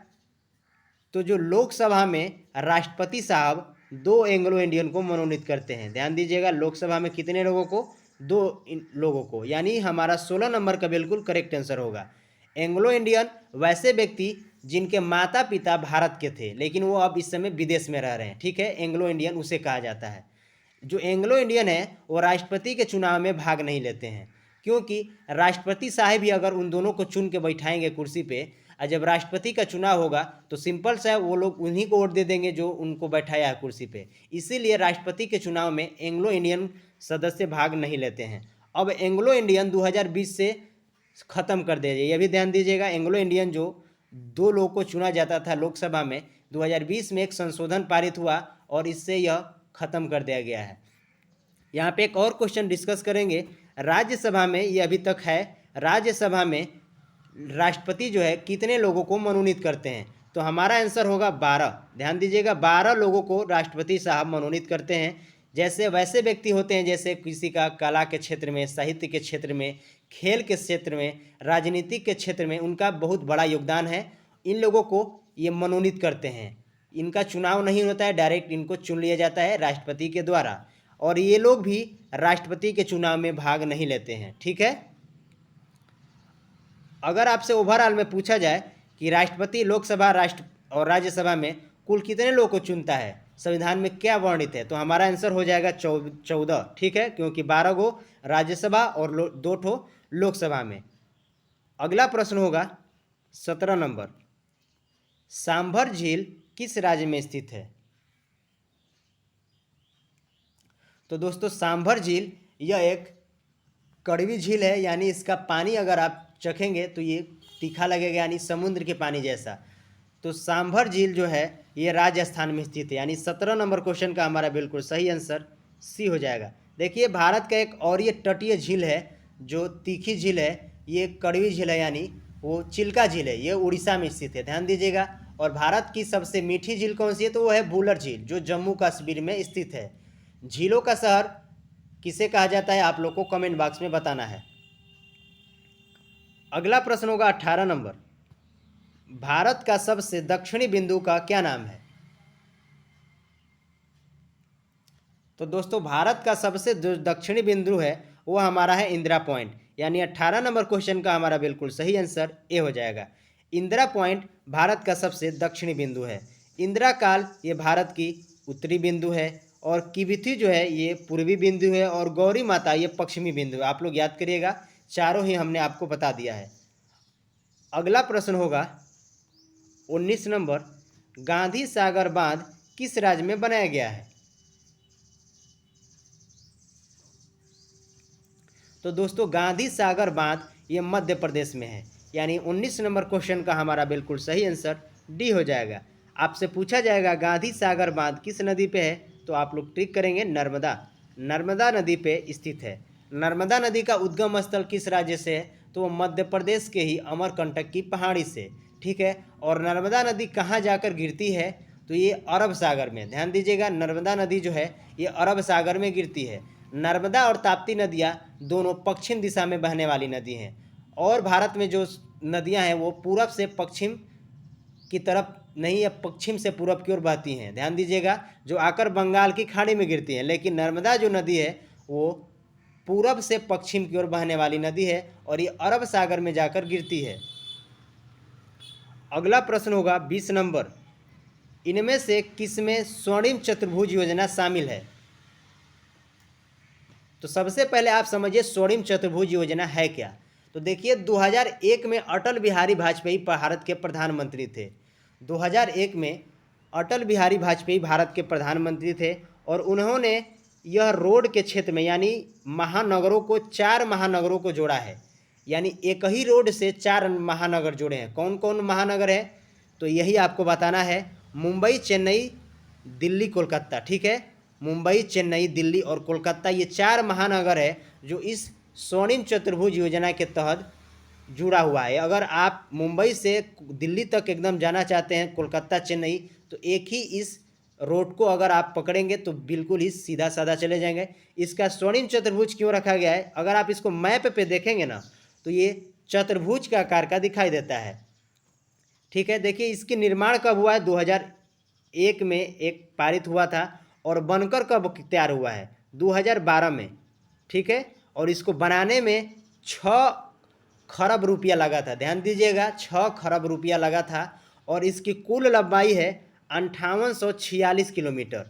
तो जो लोकसभा में राष्ट्रपति साहब 2 एंग्लो इंडियन को मनोनीत करते हैं, ध्यान दीजिएगा। लोकसभा में कितने लोगों को? 2 लोगों को, यानी हमारा 16 नंबर का बिल्कुल करेक्ट आंसर होगा। एंग्लो इंडियन वैसे व्यक्ति जिनके माता पिता भारत के थे, लेकिन वो अब इस समय विदेश में रह रहे हैं। ठीक है, एंग्लो इंडियन उसे कहा जाता है। जो एंग्लो इंडियन है वो राष्ट्रपति के चुनाव में भाग नहीं लेते हैं, क्योंकि राष्ट्रपति साहब ही अगर उन दोनों को चुन के बैठाएंगे कुर्सी पे, और जब राष्ट्रपति का चुनाव होगा तो सिंपल सा है, वो लोग उन्हीं को वोट दे देंगे जो उनको बैठाया है कुर्सी पे। इसीलिए राष्ट्रपति के चुनाव में एंग्लो इंडियन सदस्य भाग नहीं लेते हैं। अब एंग्लो इंडियन 2020 से ख़त्म कर दिया जाए, ये भी ध्यान दीजिएगा। एंग्लो इंडियन जो 2 लोगों को चुना जाता था लोकसभा में, 2020 में एक संशोधन पारित हुआ और इससे यह ख़त्म कर दिया गया है। यहाँ पे एक और क्वेश्चन डिस्कस करेंगे। राज्यसभा में ये अभी तक है, राज्यसभा में राष्ट्रपति जो है कितने लोगों को मनोनीत करते हैं? तो हमारा आंसर होगा 12। ध्यान दीजिएगा, 12 लोगों को राष्ट्रपति साहब मनोनीत करते हैं। जैसे वैसे व्यक्ति होते हैं, जैसे किसी का कला के क्षेत्र में, साहित्य के क्षेत्र में, खेल के क्षेत्र में, राजनीति के क्षेत्र में उनका बहुत बड़ा योगदान है। इन लोगों को ये मनोनीत करते हैं। इनका चुनाव नहीं होता है, डायरेक्ट इनको चुन लिया जाता है राष्ट्रपति के द्वारा, और ये लोग भी राष्ट्रपति के चुनाव में भाग नहीं लेते हैं। ठीक है, अगर आपसे ओवरऑल में पूछा जाए कि राष्ट्रपति लोकसभा, राष्ट्र और राज्यसभा में कुल कितने लोगों को चुनता है, संविधान में क्या वर्णित है, तो हमारा आंसर हो जाएगा 14। ठीक है, क्योंकि 12 गो राज्यसभा और 2 ठो लोकसभा में। अगला प्रश्न होगा 17 नंबर, सांभर झील किस राज्य में स्थित है? तो दोस्तों सांभर झील यह एक कड़वी झील है, यानी इसका पानी अगर आप चखेंगे तो ये तीखा लगेगा, यानी समुद्र के पानी जैसा। तो सांभर झील जो है ये राजस्थान में स्थित है, यानी 17 नंबर क्वेश्चन का हमारा बिल्कुल सही आंसर सी हो जाएगा। देखिए, भारत का एक और ये तटीय झील है जो तीखी झील है, ये कड़वी झील है, यानी वो चिल्का झील है, ये उड़ीसा में स्थित है, ध्यान दीजिएगा। और भारत की सबसे मीठी झील कौन सी है? तो वो है वुलर झील, जो जम्मू कश्मीर में स्थित है। झीलों का शहर किसे कहा जाता है, आप लोग को कमेंट बॉक्स में बताना है। अगला प्रश्न होगा 18 नंबर, भारत का सबसे दक्षिणी बिंदु का क्या नाम है। तो दोस्तों भारत का सबसे जो दक्षिणी बिंदु है वो हमारा है इंदिरा पॉइंट, यानी 18 नंबर क्वेश्चन का हमारा बिल्कुल सही आंसर ए हो जाएगा। इंदिरा पॉइंट भारत का सबसे दक्षिणी बिंदु है। इंदिरा काल ये भारत की उत्तरी बिंदु है, और किबिथी जो है ये पूर्वी बिंदु है, और गौरी माता ये पश्चिमी बिंदु है। आप लोग याद करिएगा, चारों ही हमने आपको बता दिया है। अगला प्रश्न होगा 19 नंबर, गांधी सागर बांध किस राज्य में बनाया गया है। तो दोस्तों गांधी सागर बांध ये मध्य प्रदेश में है, यानी 19 नंबर क्वेश्चन का हमारा बिल्कुल सही आंसर डी हो जाएगा। आपसे पूछा जाएगा गांधी सागर बांध किस नदी पे है, तो आप लोग ट्रिक करेंगे नर्मदा, नर्मदा नदी पे स्थित है। नर्मदा नदी का उद्गम स्थल किस राज्य से है, तो वो मध्य प्रदेश के ही अमरकंटक की पहाड़ी से, ठीक है। और नर्मदा नदी कहाँ जाकर गिरती है, तो ये अरब सागर में। ध्यान दीजिएगा, नर्मदा नदी जो है ये अरब सागर में गिरती है। नर्मदा और ताप्ती नदियाँ दोनों पश्चिम दिशा में बहने वाली नदी हैं, और भारत में जो नदियाँ हैं वो पूरब से पश्चिम की तरफ नहीं, या पश्चिम से पूरब की ओर बहती हैं। ध्यान दीजिएगा, जो आकर बंगाल की खाड़ी में गिरती हैं, लेकिन नर्मदा जो नदी है वो पूरब से पश्चिम की ओर बहने वाली नदी है, और ये अरब सागर में जाकर गिरती है। अगला प्रश्न होगा 20 नंबर, इनमें से किसमें स्वर्णिम चतुर्भुज योजना शामिल है। तो सबसे पहले आप समझिए स्वर्णिम चतुर्भुज योजना है क्या। तो देखिए 2001 में अटल बिहारी वाजपेयी भारत के प्रधानमंत्री थे। 2001 में अटल बिहारी वाजपेयी भारत के प्रधानमंत्री थे, और उन्होंने यह रोड के क्षेत्र में यानी महानगरों को, 4 महानगरों को जोड़ा है। यानी एक ही रोड से 4 महानगर जोड़े हैं। कौन कौन महानगर है, तो यही आपको बताना है। मुंबई, चेन्नई, दिल्ली, कोलकाता, ठीक है। मुंबई, चेन्नई, दिल्ली और कोलकाता ये 4 महानगर है जो इस स्वर्णिम चतुर्भुज योजना के तहत जुड़ा हुआ है। अगर आप मुंबई से दिल्ली तक एकदम जाना चाहते हैं, कोलकाता, चेन्नई, तो एक ही इस रोड को अगर आप पकड़ेंगे तो बिल्कुल ही सीधा साधा चले जाएंगे। इसका स्वर्णिम चतुर्भुज क्यों रखा गया है, अगर आप इसको मैप पे देखेंगे ना तो ये चतुर्भुज के आकार का दिखाई देता है, ठीक है। देखिए इसके निर्माण कब हुआ है, 2001 में एक पारित हुआ था, और बनकर कब तैयार हुआ है, 2012 में, ठीक है। और इसको बनाने में 6 खरब रुपया लगा था। ध्यान दीजिएगा, 6 खरब रुपया लगा था, और इसकी कुल लंबाई है 5846 किलोमीटर।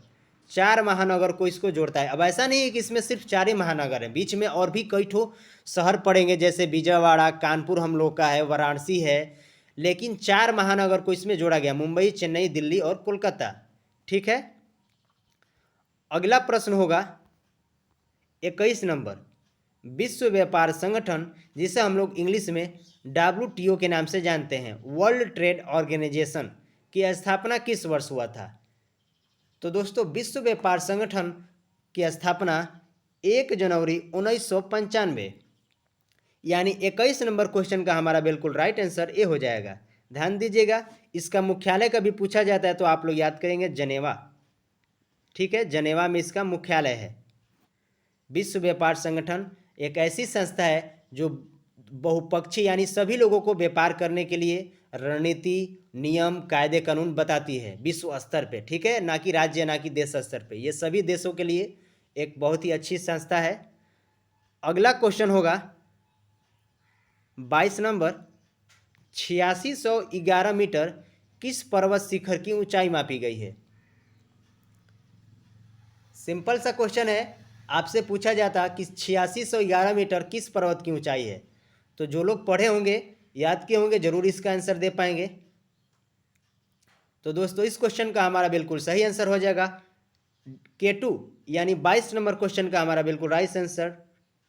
4 महानगर को इसको जोड़ता है। अब ऐसा नहीं है कि इसमें सिर्फ 4 ही महानगर हैं, बीच में और भी कई ठो शहर पड़ेंगे, जैसे विजयवाड़ा, कानपुर हम लोग का है, वाराणसी है, लेकिन 4 महानगर को इसमें जोड़ा गया, मुंबई, चेन्नई, दिल्ली और कोलकाता, ठीक है। अगला प्रश्न होगा 21 नंबर, विश्व व्यापार संगठन जिसे हम लोग इंग्लिश में WTO के नाम से जानते हैं, वर्ल्ड ट्रेड ऑर्गेनाइजेशन की स्थापना किस वर्ष हुआ था। तो दोस्तों विश्व व्यापार संगठन की स्थापना 1 जनवरी 1995, यानी 21 नंबर क्वेश्चन का हमारा बिल्कुल राइट आंसर ए हो जाएगा। ध्यान दीजिएगा, इसका मुख्यालय कभी पूछा जाता है तो आप लोग याद करेंगे जनेवा, ठीक है, जनेवा में इसका मुख्यालय है। विश्व व्यापार संगठन एक ऐसी संस्था है जो बहुपक्षीय यानी सभी लोगों को व्यापार करने के लिए रणनीति, नियम, कायदे कानून बताती है विश्व स्तर पे, ठीक है, ना कि राज्य, ना कि देश स्तर पे। ये सभी देशों के लिए एक बहुत ही अच्छी संस्था है। अगला क्वेश्चन होगा 22 नंबर, 8611 मीटर किस पर्वत शिखर की ऊंचाई मापी गई है। सिंपल सा क्वेश्चन है, आपसे पूछा जाता कि 8611 मीटर किस पर्वत की ऊंचाई है, तो जो लोग पढ़े होंगे, याद किए होंगे, जरूर इसका आंसर दे पाएंगे। तो दोस्तों इस क्वेश्चन का हमारा बिल्कुल सही आंसर हो जाएगा K2, यानी 22 नंबर क्वेश्चन का हमारा बिल्कुल राइट आंसर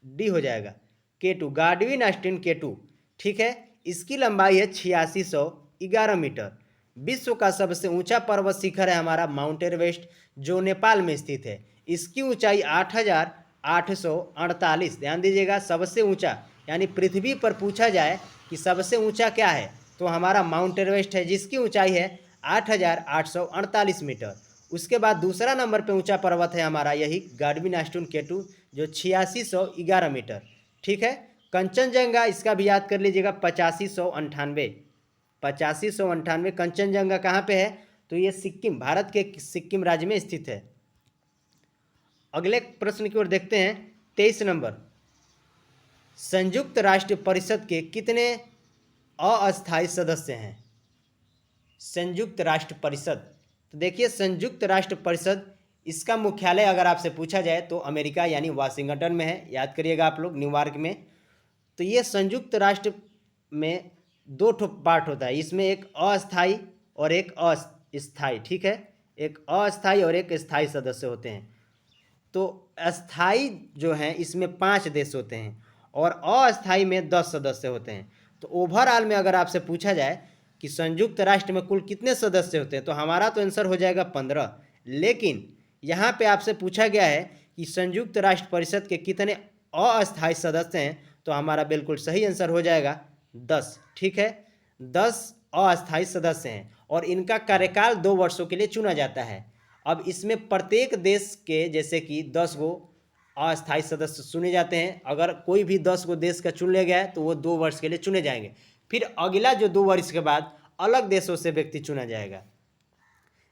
डी हो जाएगा, K2, गाडविन ऑस्टिन K2, ठीक है। इसकी लंबाई है 8611 मीटर। विश्व का सबसे ऊंचा पर्वत शिखर है हमारा माउंट एवरेस्ट, जो नेपाल में स्थित है। इसकी ऊंचाई 8848। ध्यान दीजिएगा, सबसे ऊंचा, यानी पृथ्वी पर पूछा जाए कि सबसे ऊंचा क्या है, तो हमारा माउंट एवरेस्ट है, जिसकी ऊंचाई है 8848 मीटर। उसके बाद दूसरा नंबर पे ऊंचा पर्वत है हमारा यही गाडविन आस्टून केटू, जो 8611 मीटर। ठीक है। कंचनजंगा, इसका भी याद कर लीजिएगा, 8598। 8598 कंचनजंगा कहाँ पे है? तो ये सिक्किम, भारत के सिक्किम राज्य में स्थित है। अगले प्रश्न की ओर देखते हैं। 23 नंबर, संयुक्त राष्ट्र परिषद के कितने अस्थायी सदस्य हैं? संयुक्त राष्ट्र परिषद, तो देखिए संयुक्त राष्ट्र परिषद, इसका मुख्यालय अगर आपसे पूछा जाए तो अमेरिका यानी वाशिंगटन में है, याद करिएगा आप लोग, न्यूयॉर्क में। तो ये संयुक्त राष्ट्र में दो ठो पार्ट होता है, इसमें एक अस्थाई और एक अस्थाई। ठीक है, एक अस्थाई और एक स्थायी सदस्य होते हैं। तो अस्थाई जो हैं इसमें 5 देश होते हैं और अस्थाई में 10 सदस्य होते हैं। तो ओवरऑल में अगर आपसे पूछा जाए कि संयुक्त राष्ट्र में कुल कितने सदस्य होते हैं, तो हमारा तो आंसर हो जाएगा 15। लेकिन यहाँ पे आपसे पूछा गया है कि संयुक्त राष्ट्र परिषद के कितने अस्थायी सदस्य हैं, तो हमारा बिल्कुल सही आंसर हो जाएगा 10। ठीक है, 10 अस्थायी सदस्य हैं और इनका कार्यकाल 2 वर्षों के लिए चुना जाता है। अब इसमें प्रत्येक देश के जैसे कि 10 गो अस्थायी सदस्य चुने जाते हैं। अगर कोई भी 10 गो देश का चुन लिया गया है तो वो 2 वर्ष के लिए चुने जाएंगे। फिर अगला जो 2 वर्ष के बाद अलग देशों से व्यक्ति चुना जाएगा।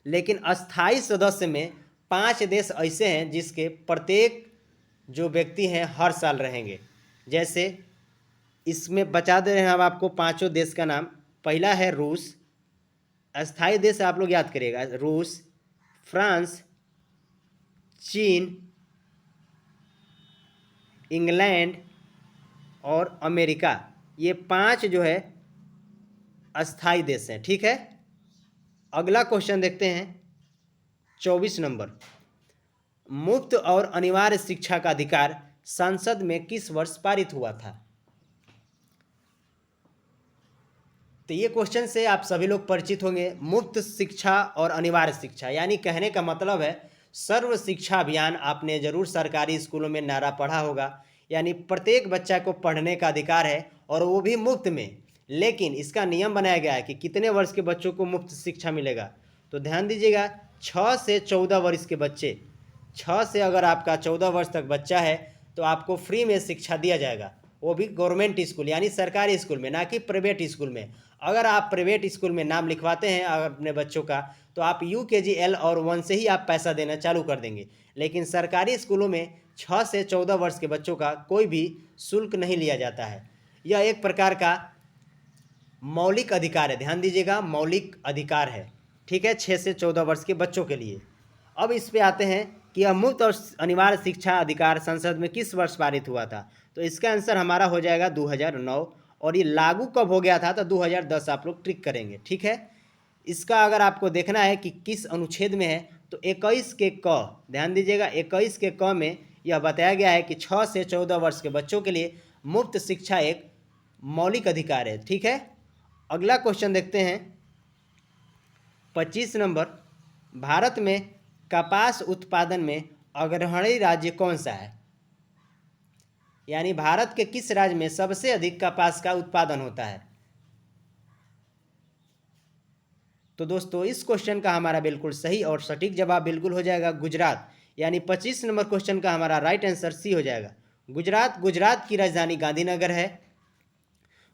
लेकिन अस्थायी सदस्य में 5 देश ऐसे हैं जिसके प्रत्येक जो व्यक्ति हैं हर साल रहेंगे। जैसे इसमें बता दे रहे हैं हम आपको 5 देश का नाम। पहला है रूस, अस्थायी देश आप लोग याद करिएगा, रूस, फ्रांस, चीन, इंग्लैंड और अमेरिका। ये 5 जो है अस्थायी देश हैं। ठीक है। अगला क्वेश्चन देखते हैं 24 नंबर, मुफ्त और अनिवार्य शिक्षा का अधिकार संसद में किस वर्ष पारित हुआ था? तो ये क्वेश्चन से आप सभी लोग परिचित होंगे। मुफ्त शिक्षा और अनिवार्य शिक्षा, यानी कहने का मतलब है सर्व शिक्षा अभियान। आपने जरूर सरकारी स्कूलों में नारा पढ़ा होगा, यानी प्रत्येक बच्चा को पढ़ने का अधिकार है और वो भी मुफ्त में। लेकिन इसका नियम बनाया गया है कि कितने वर्ष के बच्चों को मुफ्त शिक्षा मिलेगा। तो ध्यान दीजिएगा, 6 से 14 वर्ष के बच्चे, 6 से अगर आपका 14 वर्ष तक बच्चा है तो आपको फ्री में शिक्षा दिया जाएगा, वो भी गवर्नमेंट स्कूल यानी सरकारी स्कूल में, ना कि प्राइवेट स्कूल में। अगर आप प्राइवेट स्कूल में नाम लिखवाते हैं अपने बच्चों का तो आप UKG L और 1 से ही आप पैसा देना चालू कर देंगे। लेकिन सरकारी स्कूलों में 6 से 14 वर्ष के बच्चों का कोई भी शुल्क नहीं लिया जाता है। यह एक प्रकार का मौलिक अधिकार है, ध्यान दीजिएगा, मौलिक अधिकार है। ठीक है, 6 से 14 वर्ष के बच्चों के लिए। अब इस पे आते हैं कि यह मुफ्त और अनिवार्य शिक्षा अधिकार संसद में किस वर्ष पारित हुआ था? तो इसका आंसर हमारा हो जाएगा 2009। और ये लागू कब हो गया था? तो 2010 आप लोग ट्रिक करेंगे। ठीक है, इसका अगर आपको देखना है कि किस अनुच्छेद में है तो 21 के क, ध्यान दीजिएगा, 21 के क में यह बताया गया है कि 6 से 14 वर्ष के बच्चों के लिए मुफ्त शिक्षा एक मौलिक अधिकार है। ठीक है। अगला क्वेश्चन देखते हैं 25 नंबर, भारत में कपास उत्पादन में अग्रणी राज्य कौन सा है? यानी भारत के किस राज्य में सबसे अधिक कपास का उत्पादन होता है? तो दोस्तों इस क्वेश्चन का हमारा बिल्कुल सही और सटीक जवाब बिल्कुल हो जाएगा गुजरात। यानी 25 नंबर क्वेश्चन का हमारा राइट आंसर सी हो जाएगा गुजरात। गुजरात की राजधानी गांधीनगर है।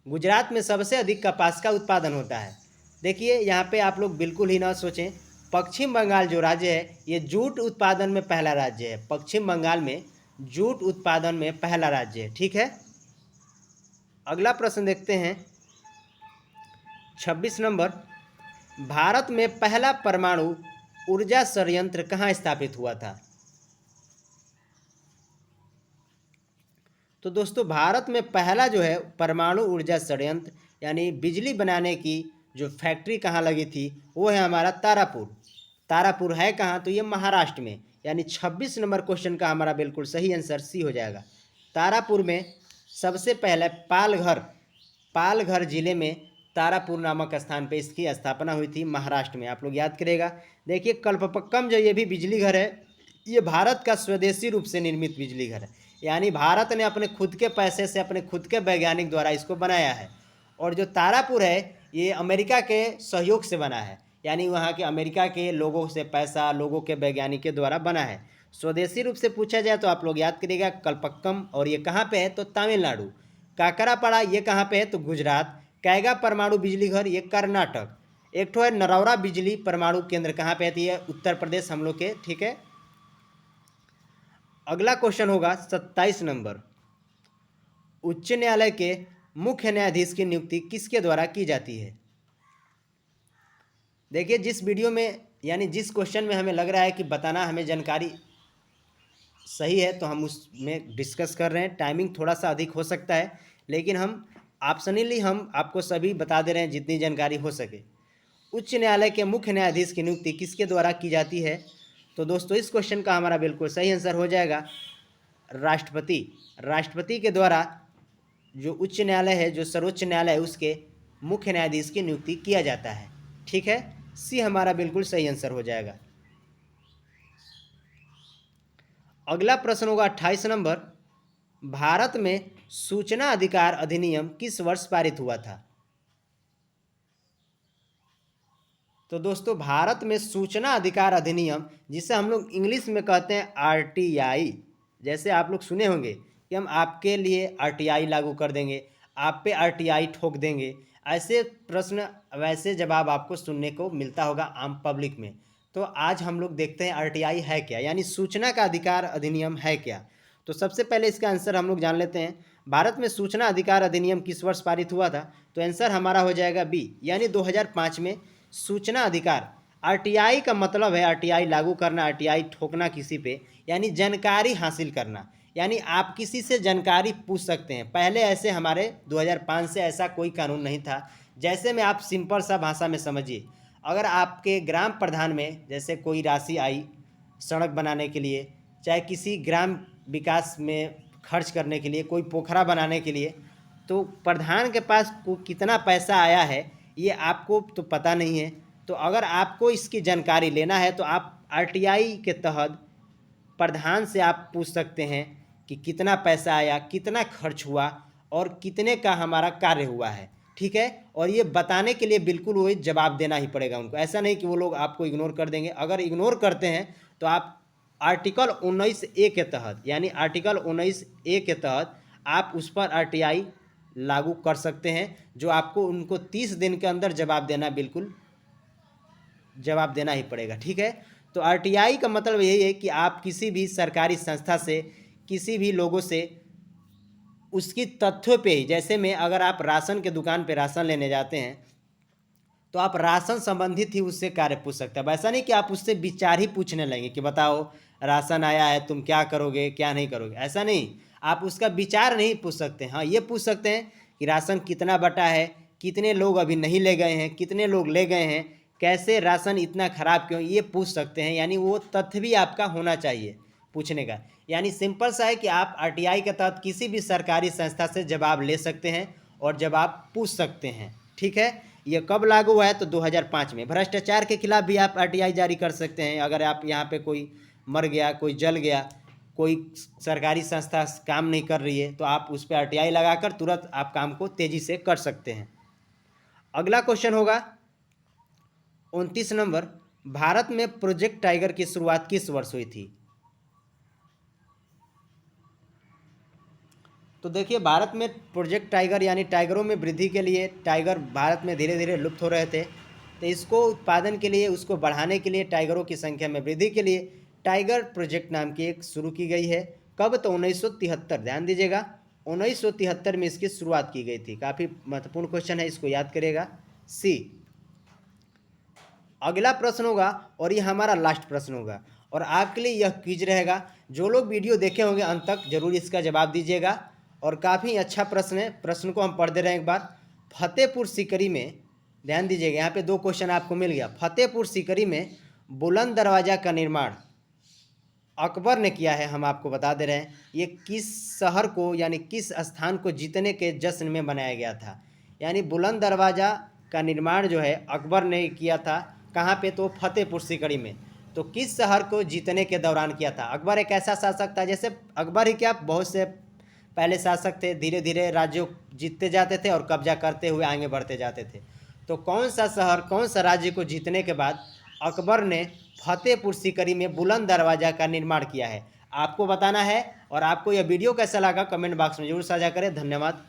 गुजरात में सबसे अधिक कपास का उत्पादन होता है। देखिए यहाँ पे आप लोग बिल्कुल ही ना सोचें, पश्चिम बंगाल जो राज्य है ये जूट उत्पादन में पहला राज्य है। पश्चिम बंगाल में जूट उत्पादन में पहला राज्य है। ठीक है। अगला प्रश्न देखते हैं 26 नंबर, भारत में पहला परमाणु ऊर्जा संयंत्र कहाँ स्थापित हुआ था? तो दोस्तों भारत में पहला जो है परमाणु ऊर्जा संयंत्र यानी बिजली बनाने की जो फैक्ट्री कहाँ लगी थी वो है हमारा तारापुर। तारापुर है कहाँ? तो ये महाराष्ट्र में। यानी 26 नंबर क्वेश्चन का हमारा बिल्कुल सही आंसर सी हो जाएगा। तारापुर में सबसे पहले पालघर जिले में तारापुर नामक स्थान पे इसकी स्थापना हुई थी, महाराष्ट्र में। आप लोग याद करेगा। देखिए कल्पक्कम जो ये भी बिजली घर है ये भारत का स्वदेशी रूप से निर्मित बिजली घर है। यानी भारत ने अपने खुद के पैसे से अपने खुद के वैज्ञानिक द्वारा इसको बनाया है। और जो तारापुर है ये अमेरिका के सहयोग से बना है। यानी वहाँ के अमेरिका के लोगों से पैसा, लोगों के वैज्ञानिक के द्वारा बना है। स्वदेशी रूप से पूछा जाए तो आप लोग याद करिएगा कल्पक्कम, और ये कहाँ पे है तो तमिलनाडु। काकरापाड़ा ये कहाँ पे है तो गुजरात। कैगा परमाणु बिजली घर ये कर्नाटक। एक ठो है नरौरा बिजली परमाणु केंद्र, कहाँ पे है तो ये उत्तर प्रदेश हम लोग के, ठीक है। अगला क्वेश्चन होगा 27 नंबर, उच्च न्यायालय के मुख्य न्यायाधीश की नियुक्ति किसके द्वारा की जाती है। देखिए जिस वीडियो में यानी जिस क्वेश्चन में हमें लग रहा है कि बताना हमें जानकारी सही है तो हम उसमें डिस्कस कर रहे हैं। टाइमिंग थोड़ा सा अधिक हो सकता है, लेकिन हम ऑप्शनली हम आपको सभी बता दे रहे हैं जितनी जानकारी हो सके। उच्च न्यायालय के मुख्य न्यायाधीश की नियुक्ति किसके द्वारा की जाती है। तो दोस्तों इस क्वेश्चन का हमारा बिल्कुल सही आंसर हो जाएगा राष्ट्रपति। राष्ट्रपति के द्वारा जो उच्च न्यायालय है, जो सर्वोच्च न्यायालय है, उसके मुख्य न्यायाधीश की नियुक्ति किया जाता है, ठीक है। सी हमारा बिल्कुल सही आंसर हो जाएगा। अगला प्रश्न होगा 28 नंबर, भारत में सूचना अधिकार अधिनियम किस वर्ष पारित हुआ था। तो दोस्तों भारत में सूचना अधिकार अधिनियम, जिसे हम लोग इंग्लिश में कहते हैं आरटीआई, जैसे आप लोग सुने होंगे कि हम आपके लिए आरटीआई लागू कर देंगे, आप पे आरटीआई ठोक देंगे, ऐसे प्रश्न वैसे जवाब आपको सुनने को मिलता होगा आम पब्लिक में। तो आज हम लोग देखते हैं आरटीआई है क्या, यानी सूचना का अधिकार अधिनियम है क्या। तो सबसे पहले इसका आंसर हम लोग जान लेते हैं। भारत में सूचना अधिकार अधिनियम किस वर्ष पारित हुआ था, तो आंसर हमारा हो जाएगा बी, यानी 2005 में सूचना अधिकार। आरटीआई का मतलब है आरटीआई लागू करना, आरटीआई ठोकना किसी पे, यानी जानकारी हासिल करना, यानी आप किसी से जानकारी पूछ सकते हैं। पहले ऐसे हमारे 2005 से ऐसा कोई कानून नहीं था। जैसे में आप सिंपल सा भाषा में समझिए, अगर आपके ग्राम प्रधान में जैसे कोई राशि आई सड़क बनाने के लिए, चाहे किसी ग्राम विकास में खर्च करने के लिए, कोई पोखरा बनाने के लिए, तो प्रधान के पास कितना पैसा आया है ये आपको तो पता नहीं है। तो अगर आपको इसकी जानकारी लेना है तो आप आरटीआई के तहत प्रधान से आप पूछ सकते हैं कि कितना पैसा आया, कितना खर्च हुआ और कितने का हमारा कार्य हुआ है, ठीक है। और ये बताने के लिए बिल्कुल वही जवाब देना ही पड़ेगा उनको, ऐसा नहीं कि वो लोग आपको इग्नोर कर देंगे। अगर इग्नोर करते हैं तो आप आर्टिकल 19A के तहत, यानी आर्टिकल 19A के तहत आप उस पर आरटीआई लागू कर सकते हैं, जो आपको उनको 30 दिन के अंदर जवाब देना, बिल्कुल जवाब देना ही पड़ेगा, ठीक है। तो आरटीआई का मतलब यही है कि आप किसी भी सरकारी संस्था से, किसी भी लोगों से उसकी तथ्यों पे ही, जैसे में अगर आप राशन के दुकान पे राशन लेने जाते हैं तो आप राशन संबंधित ही उससे कार्य पूछ सकते हैं। वैसा नहीं कि आप उससे विचार ही पूछने लगेंगे कि बताओ राशन आया है, तुम क्या करोगे क्या नहीं करोगे, ऐसा नहीं। आप उसका विचार नहीं पूछ सकते। हाँ ये पूछ सकते हैं कि राशन कितना बटा है, कितने लोग अभी नहीं ले गए हैं, कितने लोग ले गए हैं, कैसे राशन इतना ख़राब क्यों, ये पूछ सकते हैं। यानी वो तथ्य भी आपका होना चाहिए पूछने का। यानी सिंपल सा है कि आप आरटीआई के तहत किसी भी सरकारी संस्था से जवाब ले सकते हैं और जवाब पूछ सकते हैं, ठीक है। ये कब लागू हुआ है तो 2005 में। भ्रष्टाचार के खिलाफ भी आप आरटीआई जारी कर सकते हैं। अगर आप यहाँ पे कोई मर गया, कोई जल गया, कोई सरकारी संस्था काम नहीं कर रही है, तो आप उस पर आरटीआई लगाकर तुरंत आप काम को तेज़ी से कर सकते हैं। अगला क्वेश्चन होगा 29 नंबर, भारत में प्रोजेक्ट टाइगर की शुरुआत किस वर्ष हुई थी। तो देखिए भारत में प्रोजेक्ट टाइगर यानी टाइगरों में वृद्धि के लिए, टाइगर भारत में धीरे धीरे लुप्त हो रहे थे, तो इसको उत्पादन के लिए, उसको बढ़ाने के लिए, टाइगरों की संख्या में वृद्धि के लिए टाइगर प्रोजेक्ट नाम की एक शुरू की गई है। कब तो 1973, ध्यान दीजिएगा 1973 में इसकी शुरुआत की गई थी। काफ़ी महत्वपूर्ण क्वेश्चन है, इसको याद करिएगा। सी। अगला प्रश्न होगा और ये हमारा लास्ट प्रश्न होगा और आपके लिए यह क्विज रहेगा। जो लोग वीडियो देखे होंगे अंत तक जरूर इसका जवाब दीजिएगा और काफ़ी अच्छा प्रश्न है। प्रश्न को हम पढ़ दे रहे हैं एक बार। फतेहपुर सीकरी में, ध्यान दीजिएगा यहाँ पे 2 क्वेश्चन आपको मिल गया। फतेहपुर सीकरी में बुलंद दरवाज़ा का निर्माण अकबर ने किया है, हम आपको बता दे रहे हैं। ये किस शहर को यानी किस स्थान को जीतने के जश्न में बनाया गया था। यानी बुलंद दरवाज़ा का निर्माण जो है अकबर ने किया था, कहाँ पे तो फतेहपुर सीकरी में। तो किस शहर को जीतने के दौरान किया था। अकबर एक ऐसा शासक था, जैसे अकबर ही क्या बहुत से पहले शासक थे, धीरे धीरे राज्यों जीतते जाते थे और कब्जा करते हुए आगे बढ़ते जाते थे। तो कौन सा शहर, कौन सा राज्य को जीतने के बाद अकबर ने फतेहपुर सीकरी में बुलंद दरवाज़ा का निर्माण किया है? आपको बताना है। और आपको यह वीडियो कैसा लगा कमेंट बॉक्स में जरूर साझा करें। धन्यवाद।